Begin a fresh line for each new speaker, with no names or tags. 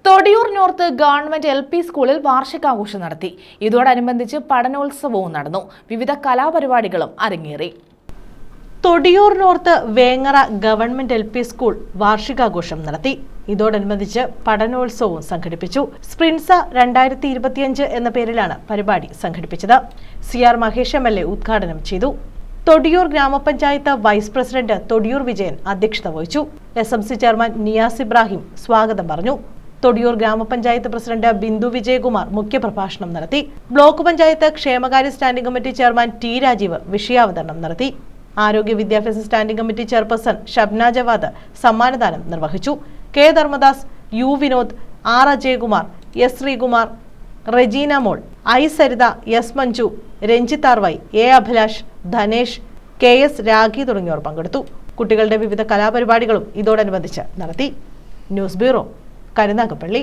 Thodiyoor north government LP സ്കൂളിൽ വാർഷികാഘോഷം നടത്തി. ഇതോടനുബന്ധിച്ച് പഠനോത്സവവും നടന്നു. വിവിധ കലാപരിപാടികളും അരങ്ങേറി. Thodiyoor north Vengara government LP school വാർഷികാഘോഷം നടത്തി. ഇതോടനുബന്ധിച്ച് പഠനോത്സവവും സംഘടിപ്പിച്ചു. സ്പ്രിൻസ 2025 എന്ന പേരിലാണ് പരിപാടി സംഘടിപ്പിച്ചത്. CR മഹേഷ് MLA ഉദ്ഘാടനം ചെയ്തു. തൊടിയൂർ ഗ്രാമപഞ്ചായത്ത് വൈസ് പ്രസിഡന്റ് തൊടിയൂർ വിജയൻ അധ്യക്ഷത വഹിച്ചു. SMC ചെയർമാൻ നിയാസ് ഇബ്രാഹിം സ്വാഗതം പറഞ്ഞു. തൊടിയൂർ ഗ്രാമപഞ്ചായത്ത് പ്രസിഡന്റ് ബിന്ദു വിജയകുമാർ മുഖ്യപ്രഭാഷണം നടത്തി. ബ്ലോക്ക് പഞ്ചായത്ത് ക്ഷേമകാര്യ standing committee chairman T Rajeev വിഷയാവതരണം നടത്തി. ആരോഗ്യ വിദ്യാഭ്യാസ standing committee chairperson Shabna Jawad സമ്മാനദാനം നിർവഹിച്ചു. K Dharmadas, U Vinod, R Ajayakumar, S Sreekumar, Regina mall, I Saritha, S Manju, Ranjith RY, A Abhilash, Dhanesh, KS Rakhi തുടങ്ങിയവർ പങ്കെടുത്തു. കുട്ടികളുടെ വിവിധ കലാപരിപാടികളും ഇതോടനുബന്ധിച്ച് നടത്തി. News bureau, Karunagappally.